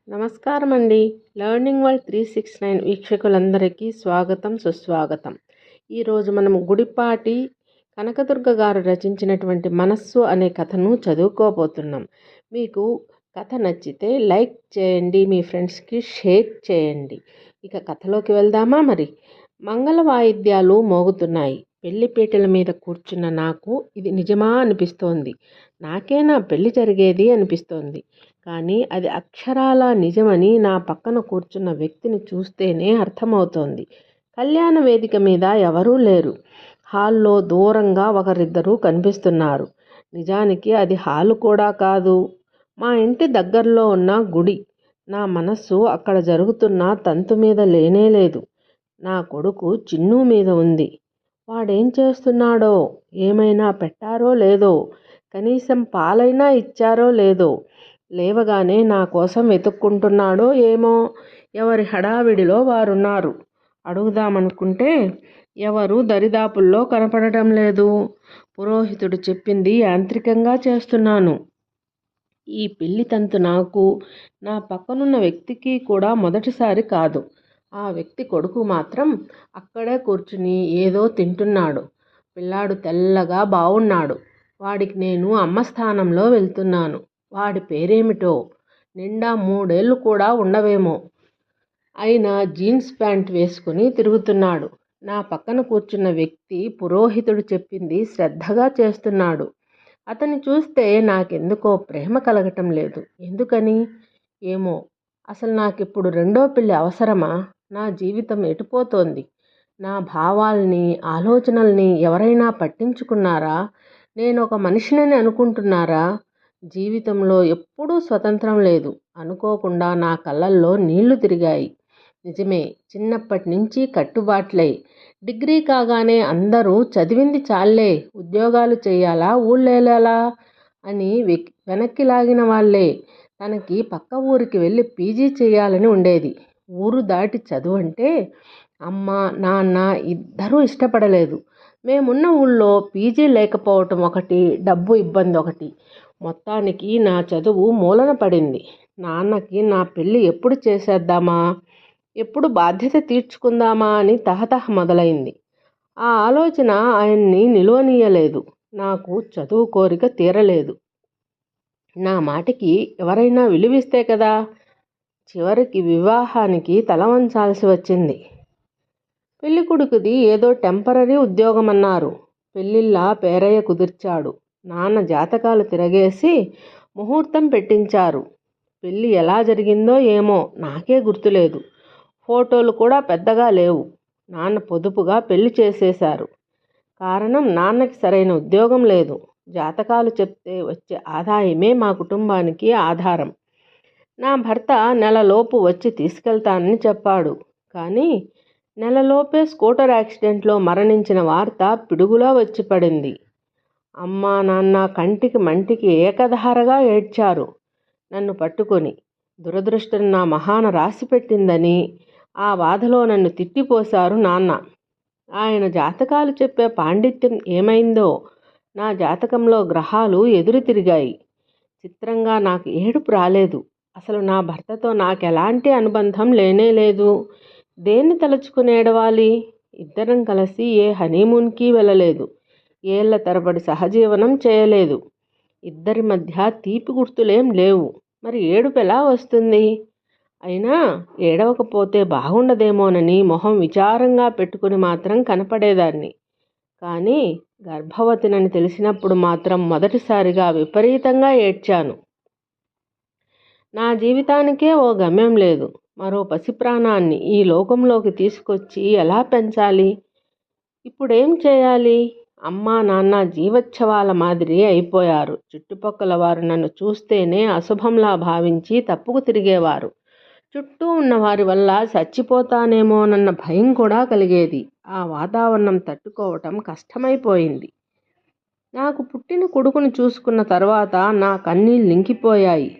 నమస్కారం అండి. Learning world 369 వీక్షకులందరికీ స్వాగతం, సుస్వాగతం. ఈరోజు మనం గుడిపాటి కనకదుర్గ గారు రచించినటువంటి మనస్సు అనే కథను చదువుకోబోతున్నాం. మీకు కథ నచ్చితే లైక్ చేయండి, మీ ఫ్రెండ్స్కి షేర్ చేయండి. ఇక కథలోకి వెళ్దామా మరి. మంగళ వాయిద్యాలు మోగుతున్నాయి. పెళ్లిపీటల మీద కూర్చున్న నాకు ఇది నిజమా అనిపిస్తోంది. నాకేనా పెళ్లి జరిగేది అనిపిస్తోంది. కానీ అది అక్షరాల నిజమని నా పక్కన కూర్చున్న వ్యక్తిని చూస్తేనే అర్థమవుతోంది. కళ్యాణ వేదిక మీద ఎవరూ లేరు. హాల్లో దూరంగా ఒకరిద్దరూ కనిపిస్తున్నారు. నిజానికి అది హాలు కూడా కాదు, మా ఇంటి దగ్గరలో ఉన్న గుడి. నా మనస్సు అక్కడ జరుగుతున్న తంతు మీద లేనేలేదు. నా కొడుకు చిన్ను మీద ఉంది. వాడేం చేస్తున్నాడో, ఏమైనా పెట్టారో లేదో, కనీసం పాలైనా ఇచ్చారో లేదో, లేవగానే నా కోసం వెతుక్కుంటున్నాడో ఏమో. ఎవరి హడావిడిలో వారున్నారు. అడుగుదామనుకుంటే ఎవరు దరిదాపుల్లో కనపడటం లేదు. పురోహితుడు చెప్పింది యాంత్రికంగా చేస్తున్నాను. ఈ పెళ్లి తంతు నాకు, నా పక్కనున్న వ్యక్తికి కూడా మొదటిసారి కాదు. ఆ వ్యక్తి కొడుకు మాత్రం అక్కడే కూర్చుని ఏదో తింటున్నాడు. పిల్లాడు తెల్లగా బాగున్నాడు. వాడికి నేను అమ్మ స్థానంలో వెళ్తున్నాను. వాడి పేరేమిటో, నిండా 3 ఏళ్ళు కూడా ఉండవేమో. అయినా జీన్స్ ప్యాంట్ వేసుకుని తిరుగుతున్నాడు. నా పక్కన కూర్చున్న వ్యక్తి పురోహితుడు చెప్పింది శ్రద్ధగా చేస్తున్నాడు. అతన్ని చూస్తే నాకెందుకో ప్రేమ కలగటం లేదు. ఎందుకని ఏమో. అసలు నాకిప్పుడు రెండో పెళ్ళి అవసరమా? నా జీవితం ఎటుపోతోంది? నా భావాల్ని, ఆలోచనల్ని ఎవరైనా పట్టించుకున్నారా? నేను ఒక మనిషినని అనుకుంటున్నారా? జీవితంలో ఎప్పుడూ స్వతంత్రం లేదు. అనుకోకుండా నా కళ్ళల్లో నీళ్లు తిరిగాయి. నిజమే, చిన్నప్పటి నుంచి కట్టుబాట్లే. డిగ్రీ కాగానే అందరూ చదివింది చాలే, ఉద్యోగాలు చేయాలా, ఊళ్ళేలా అని వెనక్కి లాగిన వాళ్ళే. తనకి పక్క ఊరికి వెళ్ళి పీజీ చేయాలని ఉండేది. ఊరు దాటి చదువంటే అమ్మ, నాన్న ఇద్దరూ ఇష్టపడలేదు. మేమున్న ఊళ్ళో పీజీ లేకపోవటం ఒకటి, డబ్బు ఇబ్బంది ఒకటి. మొత్తానికి నా చదువు మూలన పడింది. నాన్నకి నా పెళ్ళి ఎప్పుడు చేసేద్దామా, ఎప్పుడు బాధ్యత తీర్చుకుందామా అని తహతహ మొదలైంది. ఆ ఆలోచన ఆయన్ని నిలువనీయలేదు. నాకు చదువు కోరిక తీరలేదు. నా మాటికి ఎవరైనా విలువిస్తే కదా. చివరికి వివాహానికి తల వంచాల్సి వచ్చింది. పెళ్ళికొడుకుది ఏదో టెంపరరీ ఉద్యోగం అన్నారు. పెళ్ళిళ్ళ పేరయ్య కుదిర్చాడు. నాన్న జాతకాలు తిరగేసి ముహూర్తం పెట్టించారు. పెళ్ళి ఎలా జరిగిందో ఏమో నాకే గుర్తులేదు. ఫోటోలు కూడా పెద్దగా లేవు. నాన్న పొదుపుగా పెళ్లి చేసేశారు. కారణం, నాన్నకి సరైన ఉద్యోగం లేదు. జాతకాలు చెప్తే వచ్చే ఆదాయమే మా కుటుంబానికి ఆధారం. నా భర్త నెలలోపు వచ్చి తీసుకెళ్తానని చెప్పాడు. కానీ నెలలోపే స్కూటర్ యాక్సిడెంట్లో మరణించిన వార్త పిడుగులా వచ్చి పడింది. అమ్మా నాన్న కంటికి మంటికి ఏకధారగా ఏడ్చారు. నన్ను పట్టుకొని దురదృష్టం నా మహాన రాసి పెట్టిందని ఆ బాధలో నన్ను తిట్టిపోశారు నాన్న. ఆయన జాతకాలు చెప్పే పాండిత్యం ఏమైందో. నా జాతకంలో గ్రహాలు ఎదురు తిరిగాయి. చిత్రంగా నాకు ఏడుపు రాలేదు. అసలు నా భర్తతో నాకెలాంటి అనుబంధం లేనేలేదు. దేన్ని తలుచుకుని ఏడవాలి? ఇద్దరం కలిసి ఏ హనీమూన్కి వెళ్ళలేదు. ఏళ్ల తరబడి సహజీవనం చేయలేదు. ఇద్దరి మధ్య తీపి గుర్తులేం లేవు. మరి ఏడుపు ఎలా వస్తుంది? అయినా ఏడవకపోతే బాగుండదేమోనని మొహం విచారంగా పెట్టుకుని మాత్రం కనపడేదాన్ని. కానీ గర్భవతినని తెలిసినప్పుడు మాత్రం మొదటిసారిగా విపరీతంగా ఏడ్చాను. నా జీవితానికే ఓ గమ్యం లేదు. మరో పసిప్రాణాన్ని ఈ లోకంలోకి తీసుకొచ్చి ఎలా పెంచాలి? ఇప్పుడేం చేయాలి? అమ్మా నాన్న జీవోత్సవాల మాదిరి అయిపోయారు. చుట్టుపక్కల వారు నన్ను చూస్తేనే అశుభంలా భావించి తప్పుకు తిరిగేవారు. చుట్టూ ఉన్న వారి వల్ల చచ్చిపోతానేమోనన్న భయం కూడా కలిగేది. ఆ వాతావరణం తట్టుకోవటం కష్టమైపోయింది. నాకు పుట్టిన కొడుకును చూసుకున్న తర్వాత నా కన్నీళ్ళు ఇంకిపోయాయి.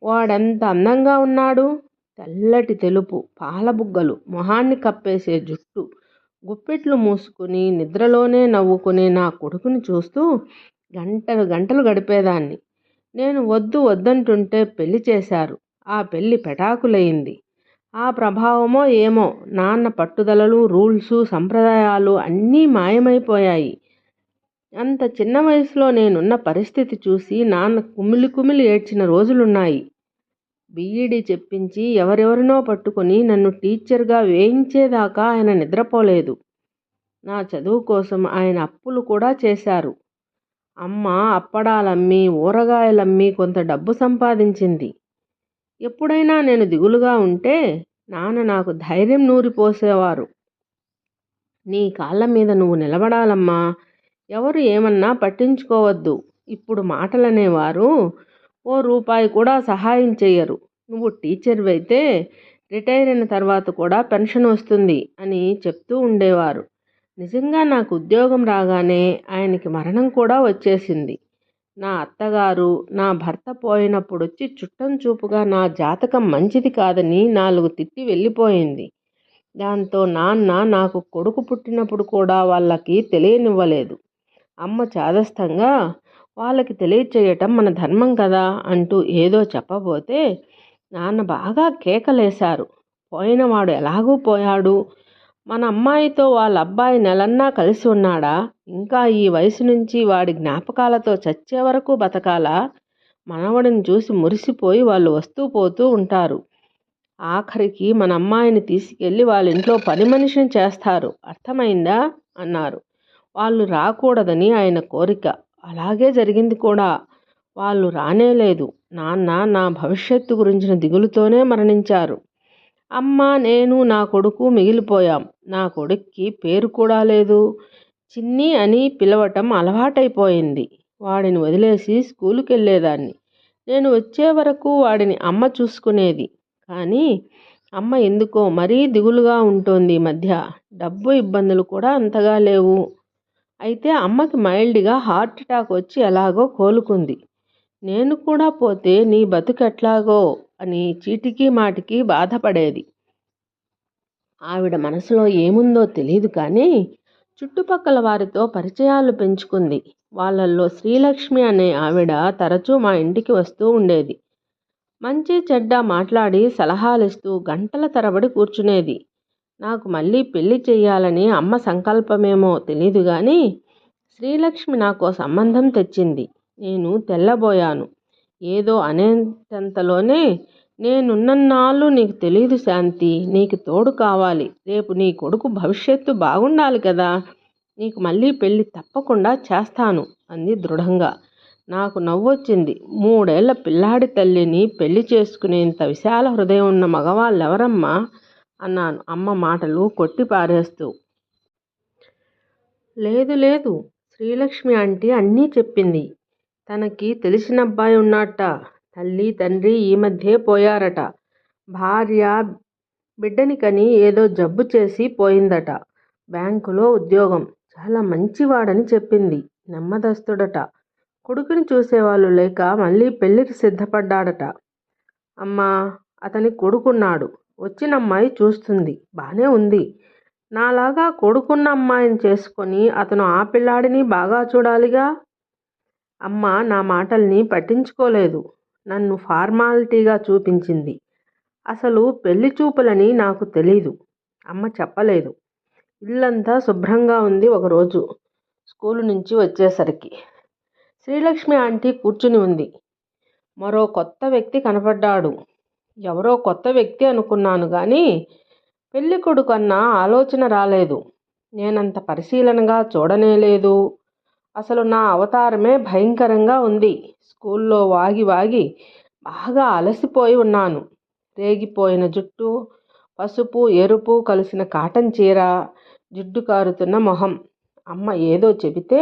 వాడెంత అందంగా ఉన్నాడు. తెల్లటి తెలుపు, పాలబుగ్గలు, మొహాన్ని కప్పేసే జుట్టు, గుప్పెట్లు మూసుకుని నిద్రలోనే నవ్వుకునే నా కొడుకుని చూస్తూ గంటలు గంటలు గడిపేదాన్ని. నేను వద్దు వద్దంటుంటే పెళ్లి చేశారు. ఆ పెళ్ళి పెటాకులయింది. ఆ ప్రభావమో ఏమో నాన్న పట్టుదలలు, రూల్సు, సంప్రదాయాలు అన్నీ మాయమైపోయాయి. అంత చిన్న వయసులో నేనున్న పరిస్థితి చూసి నాన్న కుమిలి కుమిలి ఏడ్చిన రోజులున్నాయి. బీఈడీ చెప్పించి ఎవరెవరినో పట్టుకొని నన్ను టీచర్గా వేయించేదాకా ఆయన నిద్రపోలేదు. నా చదువు కోసం ఆయన అప్పులు కూడా చేశారు. అమ్మ అప్పడాలమ్మి, ఊరగాయలమ్మి కొంత డబ్బు సంపాదించింది. ఎప్పుడైనా నేను దిగులుగా ఉంటే నాన్న నాకు ధైర్యం నూరిపోసేవారు. నీ కాళ్ళ మీద నువ్వు నిలబడాలమ్మా, ఎవరు ఏమన్నా పట్టించుకోవద్దు. ఇప్పుడు మాటలనేవారు ఓ రూపాయి కూడా సహాయం చెయ్యరు. నువ్వు టీచర్వైతే రిటైర్ అయిన తర్వాత కూడా పెన్షన్ వస్తుంది అని చెప్తూ ఉండేవారు. నిజంగా నాకు ఉద్యోగం రాగానే ఆయనకి మరణం కూడా వచ్చేసింది. నా అత్తగారు నా భర్త పోయినప్పుడొచ్చి చుట్టం చూపుగా నా జాతకం మంచిది కాదని 4 తిట్టి వెళ్ళిపోయింది. దాంతో నాన్న నాకు కొడుకు పుట్టినప్పుడు కూడా వాళ్ళకి తెలియనివ్వలేదు. అమ్మ చాదస్తంగా వాళ్ళకి తెలియచేయటం మన ధర్మం కదా అంటూ ఏదో చెప్పబోతే నాన్న బాగా కేకలేశారు. పోయినవాడు ఎలాగూ పోయాడు, మన అమ్మాయితో వాళ్ళ అబ్బాయి నెలన్నా కలిసి ఉన్నాడా, ఇంకా ఈ వయసు నుంచి వాడి జ్ఞాపకాలతో చచ్చే వరకు బతకాలా? మనవడిని చూసి మురిసిపోయి వాళ్ళు వస్తూ పోతూ ఉంటారు. ఆఖరికి మన అమ్మాయిని తీసుకెళ్ళి వాళ్ళ ఇంట్లో పని మనిషిని చేస్తారు, అర్థమైందా అన్నారు. వాళ్ళు రాకూడదని ఆయన కోరిక. అలాగే జరిగింది కూడా. వాళ్ళు రానేలేదు. నాన్న నా భవిష్యత్తు గురించిన దిగులుతోనే మరణించారు. అమ్మ, నేను, నా కొడుకు మిగిలిపోయాం. నా కొడుక్కి పేరు కూడా లేదు. చిన్ని అని పిలవటం అలవాటైపోయింది. వాడిని వదిలేసి స్కూలుకి వెళ్ళేదాన్ని. నేను వచ్చే వరకు వాడిని అమ్మ చూసుకునేది. కానీ అమ్మ ఎందుకో మరీ దిగులుగా ఉంటోంది ఈ మధ్య. డబ్బు ఇబ్బందులు కూడా అంతగా లేవు. అయితే అమ్మకి మైల్డ్గా హార్ట్ అటాక్ వచ్చి ఎలాగో కోలుకుంది. నేను కూడా పోతే నీ బతుకెట్లాగో అని చీటికి మాటికి బాధపడేది. ఆవిడ మనసులో ఏముందో తెలియదు కానీ చుట్టుపక్కల వారితో పరిచయాలు పెంచుకుంది. వాళ్ళల్లో శ్రీలక్ష్మి అనే ఆవిడ తరచూ మా ఇంటికి వస్తూ ఉండేది. మంచి చెడ్డ మాట్లాడి సలహాలిస్తూ గంటల తరబడి కూర్చునేది. నాకు మళ్ళీ పెళ్లి చెయ్యాలని అమ్మ సంకల్పమేమో తెలీదు కానీ శ్రీలక్ష్మి నాకో సంబంధం తెచ్చింది. నేను తెల్లబోయాను. ఏదో అనేంతలోనే నేనున్నన్నాళ్ళు నీకు తెలీదు శాంతి, నీకు తోడు కావాలి. రేపు నీ కొడుకు భవిష్యత్తు బాగుండాలి కదా, నీకు మళ్ళీ పెళ్ళి తప్పకుండా చేస్తాను అంది దృఢంగా. నాకు నవ్వొచ్చింది. 3 ఏళ్ల పిల్లాడి తల్లిని పెళ్లి చేసుకునేంత విశాల హృదయం ఉన్న మగవాళ్ళెవరమ్మా అన్నాను అమ్మ మాటలు కొట్టి పారేస్తూ. లేదు లేదు, శ్రీలక్ష్మి ఆంటీ అన్నీ చెప్పింది. తనకి తెలిసిన అబ్బాయి ఉన్నట్ట. తల్లి తండ్రి ఈ మధ్యే పోయారట. భార్య బిడ్డని కని ఏదో జబ్బు చేసి పోయిందట. బ్యాంకులో ఉద్యోగం. చాలా మంచివాడని చెప్పింది. నెమ్మదస్తుడట. కొడుకుని చూసేవాళ్ళు లేక మళ్ళీ పెళ్ళికి సిద్ధపడ్డాడట. అమ్మా, అతని కొడుకున్నాడు. వచ్చిన అమ్మాయి చూస్తుంది, బానే ఉంది. నాలాగా కొడుకున్న అమ్మాయిని చేసుకొని అతను ఆ పిల్లాడిని బాగా చూడాలిగా. అమ్మ నా మాటల్ని పట్టించుకోలేదు. నన్ను ఫార్మాలిటీగా చూపించింది. అసలు పెళ్లి చూపులని నాకు తెలీదు. అమ్మ చెప్పలేదు. ఇల్లంతా శుభ్రంగా ఉంది. ఒకరోజు స్కూలు నుంచి వచ్చేసరికి శ్రీలక్ష్మి ఆంటీ కూర్చుని ఉంది. మరో కొత్త వ్యక్తి కనపడ్డాడు. ఎవరో కొత్త వ్యక్తి అనుకున్నాను కానీ పెళ్లి కొడుకు అన్న ఆలోచన రాలేదు. నేనంత పరిశీలనగా చూడనేలేదు. అసలు నా అవతారమే భయంకరంగా ఉంది. స్కూల్లో వాగి వాగి బాగా అలసిపోయి ఉన్నాను. రేగిపోయిన జుట్టు, పసుపు ఎరుపు కలిసిన కాటన్ చీర, జిడ్డు కారుతున్న మొహం. అమ్మ ఏదో చెబితే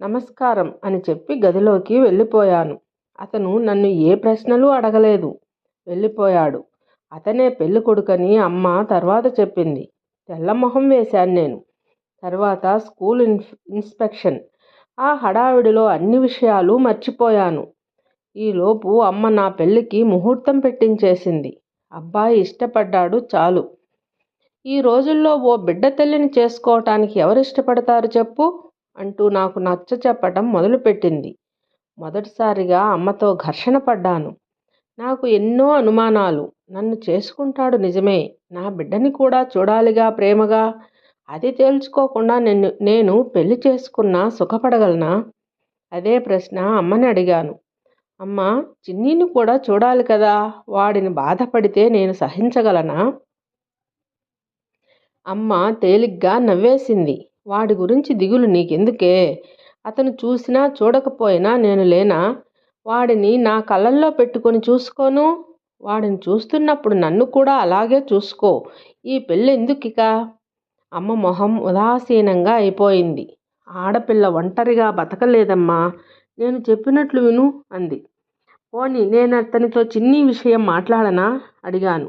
నమస్కారం అని చెప్పి గదిలోకి వెళ్ళిపోయాను. అతను నన్ను ఏ ప్రశ్నలు అడగలేదు, వెళ్ళిపోయాడు. అతనే పెళ్లి కొడుకని అమ్మ తర్వాత చెప్పింది. తెల్లమొహం వేశాను నేను. తర్వాత స్కూల్ ఇన్స్పెక్షన్. ఆ హడావిడిలో అన్ని విషయాలు మర్చిపోయాను. ఈలోపు అమ్మ నా పెళ్ళికి ముహూర్తం పెట్టించేసింది. అబ్బాయి ఇష్టపడ్డాడు చాలు. ఈ రోజుల్లో ఓ బిడ్డ తల్లిని చేసుకోవటానికి ఎవరు ఇష్టపడతారు చెప్పు అంటూ నాకు నచ్చ చెప్పటం మొదలుపెట్టింది. మొదటిసారిగా అమ్మతో ఘర్షణ పడ్డాను. నాకు ఎన్నో అనుమానాలు. నన్ను చేసుకుంటాడు నిజమే. నా బిడ్డని కూడా చూడాలిగా ప్రేమగా. అది తేల్చుకోకుండా నేను పెళ్లి చేసుకున్నా సుఖపడగలనా? అదే ప్రశ్న అమ్మని అడిగాను. అమ్మా, చిన్నీని కూడా చూడాలి కదా, వాడిని బాధపడితే నేను సహించగలనా? అమ్మ తేలిగ్గా నవ్వేసింది. వాడి గురించి దిగులు నీకెందుకే? అతను చూసినా చూడకపోయినా నేను లేనా? వాడిని నా కళ్ళల్లో పెట్టుకొని చూసుకోను. వాడిని చూస్తున్నప్పుడు నన్ను కూడా అలాగే చూసుకో. ఈ పెళ్ళెందుకిక? అమ్మ మొహం ఉదాసీనంగా అయిపోయింది. ఆడపిల్ల ఒంటరిగా బతకలేదమ్మా. నేను చెప్పినట్లు విను అంది. పోనీ నేను అతనితో చిన్ని విషయం మాట్లాడనా? అడిగాను.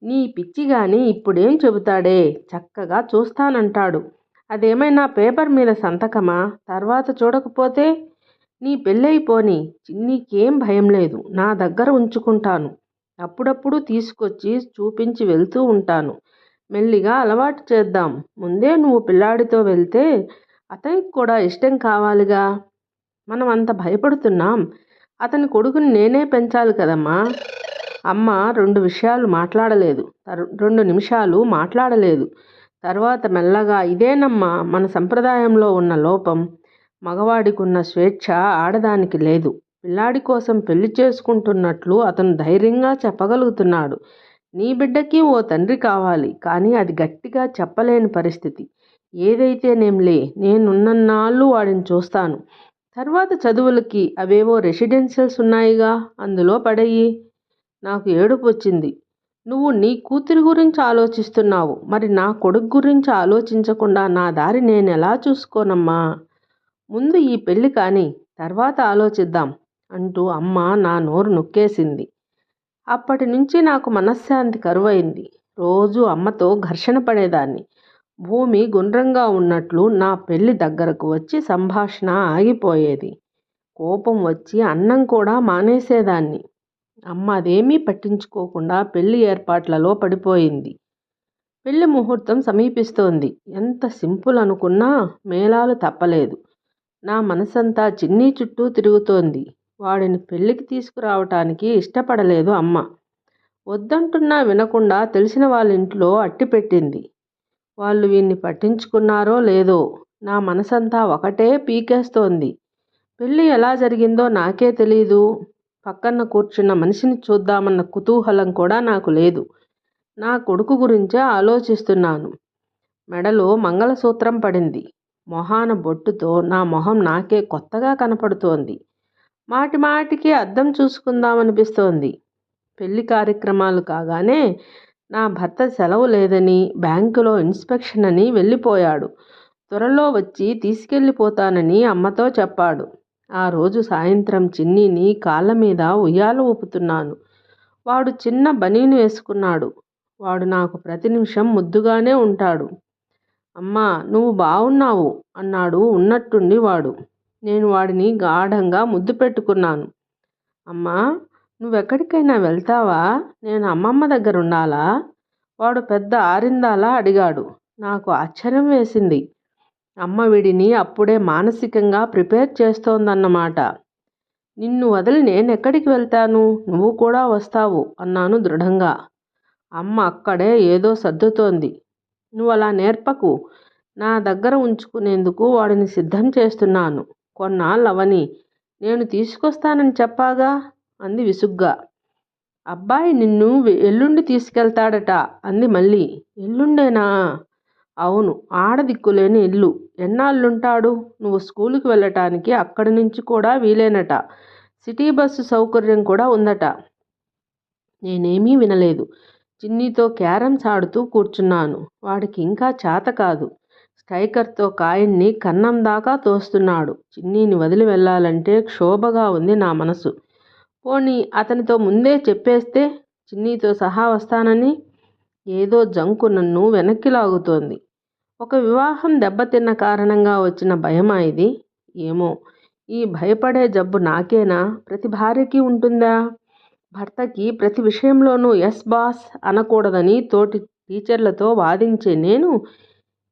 నీ పిచ్చి గాని ఇప్పుడేం చెబుతాడే? చక్కగా చూస్తానంటాడు. అదేమైనా పేపర్ మీద సంతకమా? తర్వాత చూడకపోతే? నీ పెళ్ళైపోని. చిన్నీకేం భయం లేదు. నా దగ్గర ఉంచుకుంటాను. అప్పుడప్పుడు తీసుకొచ్చి చూపించి వెళ్తూ ఉంటాను. మెల్లిగా అలవాటు చేద్దాం. ముందే నువ్వు పిల్లాడితో వెళ్తే అతనికి కూడా ఇష్టం కావాలిగా. మనం అంత భయపడుతున్నాం. అతని కొడుకుని నేనే పెంచాలి కదమ్మా. అమ్మ 2 నిమిషాలు మాట్లాడలేదు. తర్వాత మెల్లగా, ఇదేనమ్మా మన సంప్రదాయంలో ఉన్న లోపం. మగవాడికున్న స్వేచ్ఛ ఆడదానికి లేదు. పిల్లాడి కోసం పెళ్లి చేసుకుంటున్నట్లు అతను ధైర్యంగా చెప్పగలుగుతున్నాడు. నీ బిడ్డకి ఓ తండ్రి కావాలి, కానీ అది గట్టిగా చెప్పలేని పరిస్థితి. ఏదైతేనేంలే, నేనున్నన్నాళ్ళు వాడిని చూస్తాను. తర్వాత చదువులకి అవేవో రెసిడెన్షియల్స్ ఉన్నాయిగా, అందులో పడేయి. నాకు ఏడుపు వచ్చింది. నువ్వు నీ కూతురి గురించి ఆలోచిస్తున్నావు. మరి నా కొడుకు గురించి ఆలోచించకుండా నా దారి నేనెలా చూసుకోనమ్మా? ముందు ఈ పెళ్ళి కాని, తర్వాత ఆలోచిద్దాం అంటూ అమ్మ నా నోరు నొక్కేసింది. అప్పటి నుంచి నాకు మనశ్శాంతి కరువైంది. రోజు అమ్మతో ఘర్షణ పడేదాన్ని. భూమి గుండ్రంగా ఉన్నట్లు నా పెళ్లి దగ్గరకు వచ్చి సంభాషణ ఆగిపోయేది. కోపం వచ్చి అన్నం కూడా మానేసేదాన్ని. అమ్మ అదేమీ పట్టించుకోకుండా పెళ్లి ఏర్పాట్లలో పడిపోయింది. పెళ్లి ముహూర్తం సమీపిస్తోంది. ఎంత సింపుల్ అనుకున్నా మేళాలు తప్పలేదు. నా మనసంతా చిన్ని చుట్టూ తిరుగుతోంది. వాడిని పెళ్లికి తీసుకురావటానికి ఇష్టపడలేదు అమ్మ. వద్దంటున్నా వినకుండా తెలిసిన వాళ్ళ ఇంట్లో అట్టిపెట్టింది. వాళ్ళు వీణ్ణి పట్టించుకున్నారో లేదో, నా మనసంతా ఒకటే పీకేస్తోంది. పెళ్ళి ఎలా జరిగిందో నాకే తెలీదు. పక్కన కూర్చున్న మనిషిని చూద్దామన్న కుతూహలం కూడా నాకు లేదు. నా కొడుకు గురించే ఆలోచిస్తున్నాను. మెడలో మంగళసూత్రం పడింది. మొహాన బొట్టుతో నా మొహం నాకే కొత్తగా కనపడుతోంది. మాటి మాటికి అద్దం చూసుకుందామనిపిస్తోంది. పెళ్లి కార్యక్రమాలు కాగానే నా భర్త సెలవు లేదని, బ్యాంకులో ఇన్స్పెక్షన్ అని వెళ్ళిపోయాడు. త్వరలో వచ్చి తీసుకెళ్ళిపోతానని అమ్మతో చెప్పాడు. ఆ రోజు సాయంత్రం చిన్నీని కాళ్ళ మీద ఉయ్యాల ఊపుతున్నాను. వాడు చిన్న బనీను వేసుకున్నాడు. వాడు నాకు ప్రతి నిమిషం ముద్దుగానే ఉంటాడు. అమ్మా, నువ్వు బావున్నావు అన్నాడు ఉన్నట్టుండి వాడు. నేను వాడిని గాఢంగా ముద్దు పెట్టుకున్నాను. అమ్మా, నువ్వెక్కడికైనా వెళ్తావా? నేను అమ్మమ్మ దగ్గర ఉండాలా? వాడు పెద్ద ఆరిందాలా అడిగాడు. నాకు ఆశ్చర్యం వేసింది. అమ్మ వీడిని అప్పుడే మానసికంగా ప్రిపేర్ చేస్తోందన్నమాట. నిన్ను వదిలి నేనెక్కడికి వెళ్తాను? నువ్వు కూడా వస్తావు అన్నాను దృఢంగా. అమ్మ అక్కడే ఏదో సర్దుతోంది. నువ్వలా నేర్పకు. నా దగ్గర ఉంచుకునేందుకు వాడిని సిద్ధం చేస్తున్నాను. కొన్నాళ్ళవని. నేను తీసుకొస్తానని చెప్పాగా అంది విసుగ్గా. అబ్బాయి నిన్ను ఎల్లుండి తీసుకెళ్తాడట అంది మళ్ళీ. ఎల్లుండేనా? అవును, ఆడదిక్కులేని ఇల్లు. ఎన్నాళ్ళుంటాడు? నువ్వు స్కూలుకి వెళ్ళటానికి అక్కడి నుంచి కూడా వీలేనట. సిటీ బస్సు సౌకర్యం కూడా ఉందట. నేనేమీ వినలేదు. చిన్నీతో క్యారమ్స్ ఆడుతూ కూర్చున్నాను. వాడికి ఇంకా చేత కాదు. స్ట్రైకర్తో కాయిన్ని కన్నం దాకా తోస్తున్నాడు. చిన్నీని వదిలి వెళ్ళాలంటే క్షోభగా ఉంది నా మనసు. పోనీ అతనితో ముందే చెప్పేస్తే చిన్నీతో సహా వస్తానని. ఏదో జంకు నన్ను వెనక్కి లాగుతోంది. ఒక వివాహం దెబ్బతిన్న కారణంగా వచ్చిన భయమా ఇది? ఏమో, ఈ భయపడే జబ్బు నాకేనా? ప్రతి భార్యకి ఉంటుందా? భర్తకి ప్రతి విషయంలోనూ ఎస్ బాస్ అనకూడదని తోటి టీచర్లతో వాదించే నేను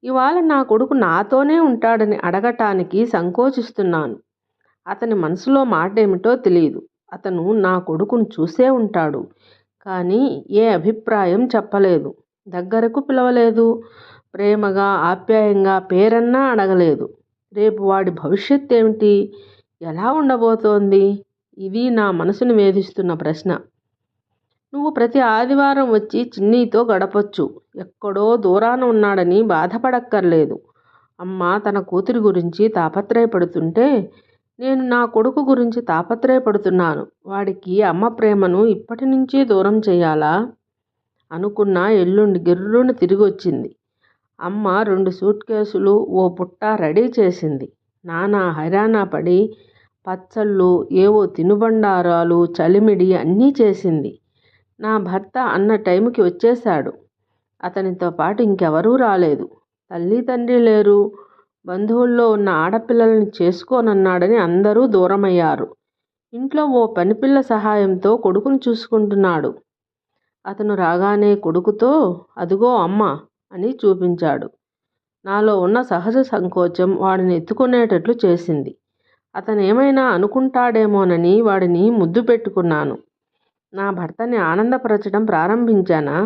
ఇవాళ నా కొడుకు నాతోనే ఉంటాడని అడగటానికి సంకోచిస్తున్నాను. అతని మనసులో మాట ఏమిటో తెలియదు. అతను నా కొడుకును చూసే ఉంటాడు. కానీ ఏ అభిప్రాయం చెప్పలేదు, దగ్గరకు పిలవలేదు, ప్రేమగా ఆప్యాయంగా పేరన్నా అడగలేదు. రేపు వాడి భవిష్యత్ ఏమిటి, ఎలా ఉండబోతోంది? ఇది నా మనసును వేధిస్తున్న ప్రశ్న. నువ్వు ప్రతి ఆదివారం వచ్చి చిన్నీతో గడపొచ్చు. ఎక్కడో దూరాన ఉన్నాడని బాధపడక్కర్లేదు. అమ్మ తన కూతురి గురించి తాపత్రయపడుతుంటే నేను నా కొడుకు గురించి తాపత్రయపడుతున్నాను. వాడికి అమ్మ ప్రేమను ఇప్పటి నుంచే దూరం చేయాలా? అనుకున్న ఎల్లుండి గిర్రున తిరిగొచ్చింది. అమ్మ 2 సూట్ కేసులు, ఓ పుట్ట రెడీ చేసింది. నానా హైరానా పడి పచ్చళ్ళు, ఏవో తినుబండారాలు, చలిమిడి అన్నీ చేసింది. నా భర్త అన్న టైంకి వచ్చేశాడు. అతనితో పాటు ఇంకెవరూ రాలేదు. తల్లి తండ్రి లేరు. బంధువుల్లో ఉన్న ఆడపిల్లల్ని చేసుకోనన్నాడని అందరూ దూరమయ్యారు. ఇంట్లో ఓ పనిపిల్ల సహాయంతో కొడుకును చూసుకుంటున్నాడు. అతను రాగానే కొడుకుతో అదుగో అమ్మ అని చూపించాడు. నాలో ఉన్న సహజ సంకోచం వాడిని ఎత్తుకునేటట్లు చేసింది. అతనేమైనా అనుకుంటాడేమోనని వాడిని ముద్దు పెట్టుకున్నాను. నా భర్తని ఆనందపరచడం ప్రారంభించానా?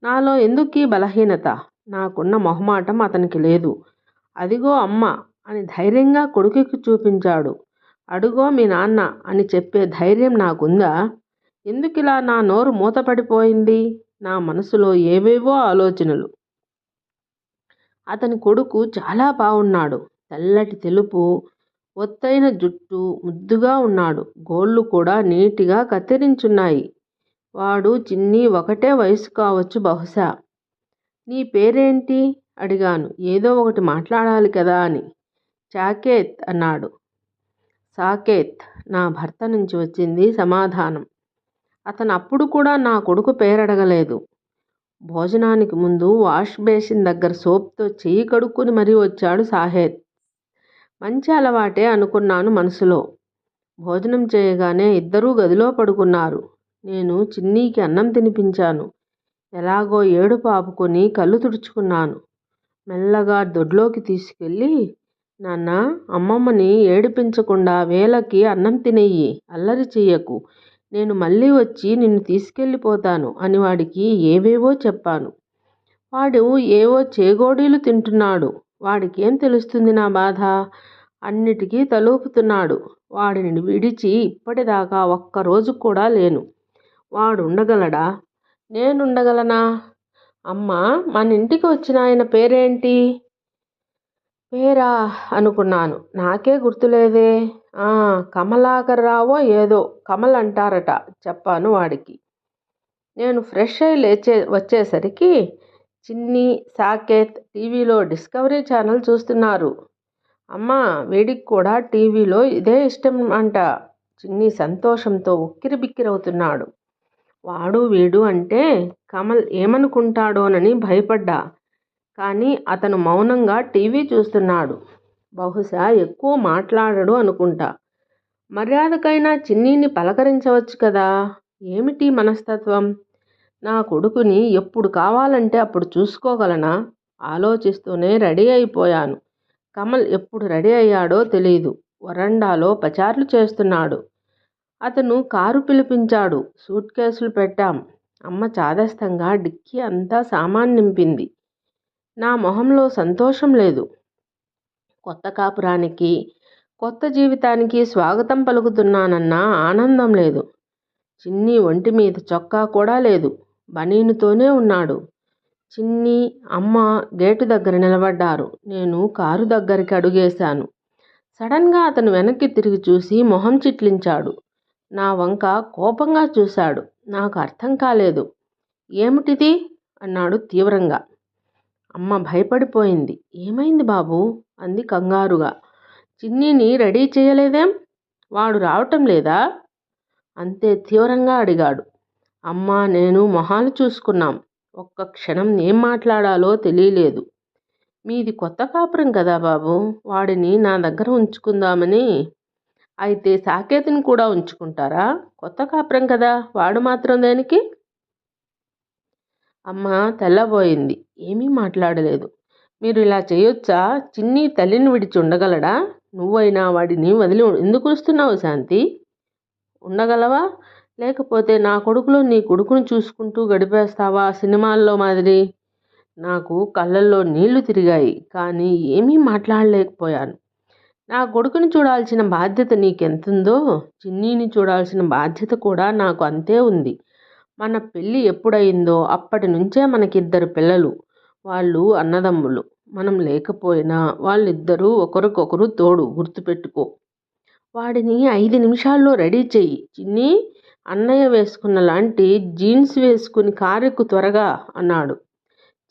నాలో ఎందుకీ బలహీనత? నాకున్న మొహమాటం అతనికి లేదు. అదిగో అమ్మ అని ధైర్యంగా కొడుకుకి చూపించాడు. అడుగో మీ నాన్న అని చెప్పే ధైర్యం నాకుందా? ఎందుకిలా నా నోరు మూతపడిపోయింది? నా మనసులో ఏవేవో ఆలోచనలు. అతని కొడుకు చాలా బాగున్నాడు. తెల్లటి తెలుపు, ఒత్తైన జుట్టు, ముద్దుగా ఉన్నాడు. గోళ్ళు కూడా నీటిగా కత్తిరించున్నాయి. వాడు చిన్ని ఒకటే వయసు కావచ్చు బహుశా. నీ పేరేంటి అడిగాను, ఏదో ఒకటి మాట్లాడాలి కదా అని. సాకేత్ అన్నాడు. సాకేత్, నా భర్త నుంచి వచ్చింది సమాధానం. అతను అప్పుడు కూడా నా కొడుకు పేరడగలేదు. భోజనానికి ముందు వాష్ బేసిన్ దగ్గర సోప్తో చెయ్యి కడుక్కుని మరీ వచ్చాడు సాహెత్. మంచి అలవాటే అనుకున్నాను మనసులో. భోజనం చేయగానే ఇద్దరూ గదిలో పడుకున్నారు. నేను చిన్నీకి అన్నం తినిపించాను. ఎలాగో ఏడుపు ఆపుకొని కళ్ళు తుడుచుకున్నాను. మెల్లగా దొడ్లోకి తీసుకెళ్ళి, నాన్న, అమ్మమ్మని ఏడిపించకుండా వేళకి అన్నం తినెయ్యి, అల్లరి చెయ్యకు, నేను మళ్ళీ వచ్చి నిన్ను తీసుకెళ్ళిపోతాను అని వాడికి ఏవేవో చెప్పాను. వాడు ఏవో చేగోడీలు తింటున్నాడు. వాడికేం తెలుస్తుంది నా బాధ? అన్నిటికీ తలూపుతున్నాడు. వాడిని విడిచి ఇప్పటిదాకా ఒక్కరోజు కూడా లేను. వాడు ఉండగలడా? నేనుండగలనా? అమ్మా, మన ఇంటికి వచ్చిన ఆయన పేరేంటి? పేరా అనుకున్నాను. నాకే గుర్తులేదే. కమలాకర్రావో ఏదో కమల్ అంటారట చెప్పాను వాడికి. నేను ఫ్రెష్ అయి వచ్చేసరికి చిన్ని, సాకేత్ టీవీలో డిస్కవరీ ఛానల్ చూస్తున్నారు. అమ్మా, వీడికి కూడా టీవీలో ఇదే ఇష్టం అంట. చిన్ని సంతోషంతో ఉక్కిరిబిక్కిరవుతున్నాడు. వాడు వీడు అంటే కమల్ ఏమనుకుంటాడోనని భయపడ్డా. కానీ అతను మౌనంగా టీవీ చూస్తున్నాడు. బహుశా ఎక్కువ మాట్లాడడు అనుకుంటా. మర్యాదకైనా చిన్నీని పలకరించవచ్చు కదా. ఏమిటి మనస్తత్వం? నా కొడుకుని ఎప్పుడు కావాలంటే అప్పుడు చూసుకోగలనా? ఆలోచిస్తూనే రెడీ అయిపోయాను. కమల్ ఎప్పుడు రెడీ అయ్యాడో తెలీదు. వరండాలో పచార్లు చేస్తున్నాడు. అతను కారు పిలిపించాడు. సూట్ కేసులు పెట్టాం. అమ్మ చాదస్తంగా డిక్కీ అంతా సామాన్ నింపింది. నా మొహంలో సంతోషం లేదు. కొత్త కాపురానికి, కొత్త జీవితానికి స్వాగతం పలుకుతున్నానన్న ఆనందం లేదు. చిన్ని ఒంటి మీద చొక్కా కూడా లేదు. బనీనుతోనే ఉన్నాడు. చిన్ని, అమ్మ గేటు దగ్గర నిలబడ్డారు. నేను కారు దగ్గరికి అడుగేశాను. సడన్గా అతను వెనక్కి తిరిగి చూసి మొహం చిట్లించాడు. నా వంక కోపంగా చూశాడు. నాకు అర్థం కాలేదు. ఏమిటిది అన్నాడు తీవ్రంగా. అమ్మ భయపడిపోయింది. ఏమైంది బాబూ అంది కంగారుగా. చిన్నీని రెడీ చేయలేదేం? వాడు రావటం లేదా? అంతే తీవ్రంగా అడిగాడు. అమ్మ నేను మొహాలు చూసుకున్నాం. ఒక్క క్షణం ఏం మాట్లాడాలో తెలియలేదు. మీది కొత్త కాపురం కదా బాబు, వాడిని నా దగ్గర ఉంచుకుందామని. అయితే సాకేత్ని కూడా ఉంచుకుంటారా? కొత్త కాపురం కదా, వాడు మాత్రం దేనికి? అమ్మ తెల్లబోయింది. ఏమీ మాట్లాడలేదు. మీరు ఇలా చేయొచ్చా? చిన్ని తల్లిని విడిచి ఉండగలడా? నువ్వైనా వాడిని వదిలి ఎందుకు వస్తున్నావు శాంతి? ఉండగలవా? లేకపోతే నా కొడుకులో నీ కొడుకును చూసుకుంటూ గడిపేస్తావా సినిమాల్లో మాదిరి? నాకు కళ్ళల్లో నీళ్లు తిరిగాయి, కానీ ఏమీ మాట్లాడలేకపోయాను. నా కొడుకుని చూడాల్సిన బాధ్యత నీకెంతుందో చిన్నీని చూడాల్సిన బాధ్యత కూడా నాకు అంతే ఉంది. మన పెళ్ళి ఎప్పుడయిందో అప్పటి నుంచే మనకిద్దరు పిల్లలు. వాళ్ళు అన్నదమ్ములు. మనం లేకపోయినా వాళ్ళిద్దరూ ఒకరికొకరు తోడు, గుర్తుపెట్టుకో. వాడిని 5 నిమిషాల్లో రెడీ చెయ్యి. చిన్ని, అన్నయ్య వేసుకున్న లాంటి జీన్స్ వేసుకుని కారెక్కు త్వరగా అన్నాడు.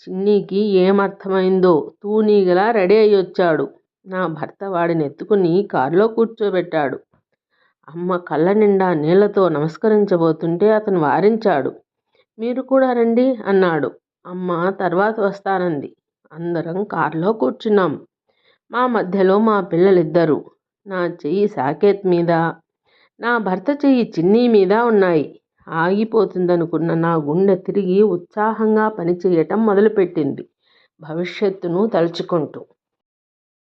చిన్నీకి ఏమర్థమైందో తూనీగలా రెడీ అయ్యొచ్చాడు. నా భర్త వాడిని ఎత్తుకుని కారులో కూర్చోబెట్టాడు. అమ్మ కళ్ళ నిండా నీళ్లతో నమస్కరించబోతుంటే అతను వారించాడు. మీరు కూడా రండి అన్నాడు. అమ్మ తర్వాత వస్తానంది. అందరం కారులో కూర్చున్నాం. మా మధ్యలో మా పిల్లలిద్దరూ. నా చెయ్యి సాకేత్ మీద, నా భర్త చెయ్యి చిన్నీ మీద ఉన్నాయి. ఆగిపోతుందనుకున్న నా గుండె తిరిగి ఉత్సాహంగా పనిచేయటం మొదలుపెట్టింది, భవిష్యత్తును తలుచుకుంటూ.